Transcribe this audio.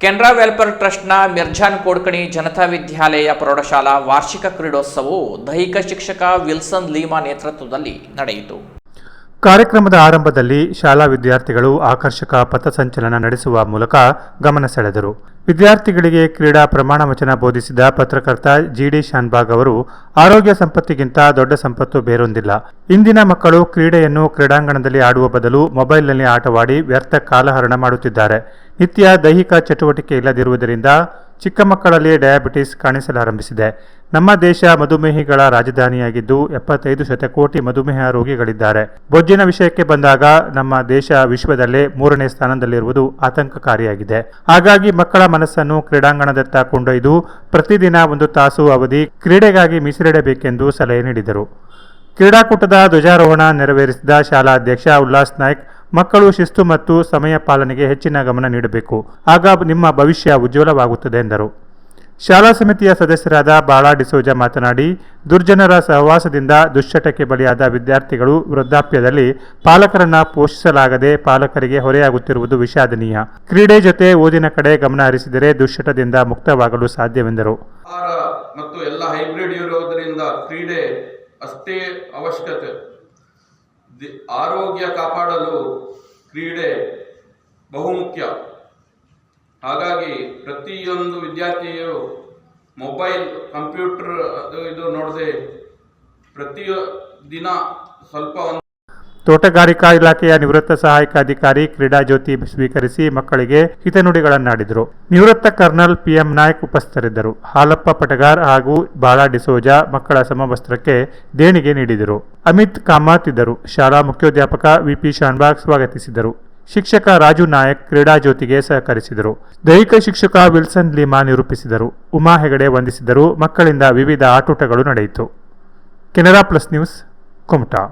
Canara welfare ಟ್ರಸ್ಟ್ನ ಮಿರ್ಜಾನ್ ಕೋಡ್ಕಣಿ ಜನತಾ ವಿದ್ಯಾಲಯ ಪ್ರೌಢಶಾಲಾ ವಾರ್ಷಿಕ ಕ್ರೀಡೋತ್ಸವವು ದೈಹಿಕ ಶಿಕ್ಷಕ ವಿಲ್ಸನ್ ಲೀಮಾ ನೇತೃತ್ವದಲ್ಲಿ ನಡೆಯಿತು. ಕಾರ್ಯಕ್ರಮದ ಆರಂಭದಲ್ಲಿ ಶಾಲಾ ವಿದ್ಯಾರ್ಥಿಗಳು ಆಕರ್ಷಕ ಪಥಸಂಚಲನ ನಡೆಸುವ ಮೂಲಕ ಗಮನ ಸೆಳೆದರು. ವಿದ್ಯಾರ್ಥಿಗಳಿಗೆ ಕ್ರೀಡಾ ಪ್ರಮಾಣ ವಚನ ಬೋಧಿಸಿದ ಪತ್ರಕರ್ತ ಜಿಡಿ ಶಾನ್ಭಾಗ್ ಅವರು, ಆರೋಗ್ಯ ಸಂಪತ್ತಿಗಿಂತ ದೊಡ್ಡ ಸಂಪತ್ತು ಬೇರೊಂದಿಲ್ಲ. ಇಂದಿನ ಮಕ್ಕಳು ಕ್ರೀಡೆಯನ್ನು ಕ್ರೀಡಾಂಗಣದಲ್ಲಿ ಆಡುವ ಬದಲು ಮೊಬೈಲ್ನಲ್ಲಿ ಆಟವಾಡಿ ವ್ಯರ್ಥ ಕಾಲಹರಣ ಮಾಡುತ್ತಿದ್ದಾರೆ. ನಿತ್ಯ ದೈಹಿಕ ಚಟುವಟಿಕೆ ಇಲ್ಲದಿರುವುದರಿಂದ ಚಿಕ್ಕ ಮಕ್ಕಳಲ್ಲಿ ಡಯಾಬಿಟಿಸ್ ಕಾಣಿಸಲಾರಂಭಿಸಿದೆ. ನಮ್ಮ ದೇಶ ಮಧುಮೇಹಿಗಳ ರಾಜಧಾನಿಯಾಗಿದ್ದು 75 ಶತಕೋಟಿ ಮಧುಮೇಹ ರೋಗಿಗಳಿದ್ದಾರೆ. ಬೊಜ್ಜಿನ ವಿಷಯಕ್ಕೆ ಬಂದಾಗ ನಮ್ಮ ದೇಶ ವಿಶ್ವದಲ್ಲೇ 3ನೇ ಸ್ಥಾನದಲ್ಲಿರುವುದು ಆತಂಕಕಾರಿಯಾಗಿದೆ. ಹಾಗಾಗಿ ಮಕ್ಕಳ ಮನಸ್ಸನ್ನು ಕ್ರೀಡಾಂಗಣದತ್ತ ಕೊಂಡೊಯ್ದು ಪ್ರತಿದಿನ 1 ತಾಸು ಅವಧಿ ಕ್ರೀಡೆಗಾಗಿ ಮೀಸಲಿಡಬೇಕೆಂದು ಸಲಹೆ ನೀಡಿದರು. ಕ್ರೀಡಾಕೂಟದ ಧ್ವಜಾರೋಹಣ ನೆರವೇರಿಸಿದ ಶಾಲಾ ಅಧ್ಯಕ್ಷ ಉಲ್ಲಾಸ್ ನಾಯ್ಕ್, ಮಕ್ಕಳು ಶಿಸ್ತು ಮತ್ತು ಸಮಯ ಪಾಲನೆಗೆ ಹೆಚ್ಚಿನ ಗಮನ ನೀಡಬೇಕು, ಆಗ ನಿಮ್ಮ ಭವಿಷ್ಯ ಉಜ್ವಲವಾಗುತ್ತದೆ ಎಂದರು. ಶಾಲಾ ಸಮಿತಿಯ ಸದಸ್ಯರಾದ ಬಾಳಾ ಡಿಸೋಜ ಮಾತನಾಡಿ, ದುರ್ಜನರ ಸಹವಾಸದಿಂದ ದುಶ್ಚಟಕ್ಕೆ ಬಲಿಯಾದ ವಿದ್ಯಾರ್ಥಿಗಳು ವೃದ್ಧಾಪ್ಯದಲ್ಲಿ ಪಾಲಕರನ್ನ ಪೋಷಿಸಲಾಗದೆ ಪಾಲಕರಿಗೆ ಹೊರೆಯಾಗುತ್ತಿರುವುದು ವಿಷಾದನೀಯ. ಕ್ರೀಡೆ ಜೊತೆ ಓದಿನ ಕಡೆ ಗಮನ ಹರಿಸಿದರೆ ದುಶ್ಚಟದಿಂದ ಮುಕ್ತವಾಗಲು ಸಾಧ್ಯವೆಂದರು. ಮತ್ತು ಎಲ್ಲ ಹೈಬ್ರಿಡ್ ಇರೋದ್ರಿಂದ ಕ್ರೀಡೆ ಅಷ್ಟೇ ಅವಶ್ಯಕತೆ. ಆರೋಗ್ಯ ಕಾಪಾಡಲು ಕ್ರೀಡೆ ಬಹುಮುಖ್ಯ. ಹಾಗಾಗಿ ಪ್ರತಿಯೊಂದು ವಿದ್ಯಾರ್ಥಿಯು ಮೊಬೈಲ್, ಕಂಪ್ಯೂಟರ್ ಇದು ನೋಡದೆ ದಿನ ಸ್ವಲ್ಪ ತೋಟಗಾರಿಕಾ ಇಲಾಖೆಯ ನಿವೃತ್ತ ಸಹಾಯಕ ಅಧಿಕಾರಿ ಕ್ರೀಡಾ ಜ್ಯೋತಿ ಸ್ವೀಕರಿಸಿ ಮಕ್ಕಳಿಗೆ ಹಿತನುಡಿಗಳನ್ನಾಡಿದರು. ನಿವೃತ್ತ ಕರ್ನಲ್ ಪಿಎಂ ನಾಯ್ಕ್ ಉಪಸ್ಥಿತರಿದ್ದರು. ಹಾಲಪ್ಪ ಪಟಗಾರ್ ಹಾಗೂ ಬಾಳಾ ಡಿಸೋಜ ಮಕ್ಕಳ ಸಮವಸ್ತ್ರಕ್ಕೆ ದೇಣಿಗೆ ನೀಡಿದರು. ಅಮಿತ್ ಕಾಮತ್ ಇದ್ದರು. ಶಾಲಾ ಮುಖ್ಯೋಧ್ಯಾಪಕ ವಿಪಿ ಶಾನ್ಭಾಗ್ ಸ್ವಾಗತಿಸಿದರು. ಶಿಕ್ಷಕ ರಾಜು ನಾಯಕ್ ಕ್ರೀಡಾ ಜ್ಯೋತಿಗೆ ಸಹಕರಿಸಿದರು. ದೈಹಿಕ ಶಿಕ್ಷಕ ವಿಲ್ಸನ್ ಲೀಮಾ ನಿರೂಪಿಸಿದರು. ಉಮಾ ಹೆಗಡೆ ವಂದಿಸಿದರು. ಮಕ್ಕಳಿಂದ ವಿವಿಧ ಆಟೋಟಗಳು ನಡೆಯಿತು. Canara plus news, Kumta.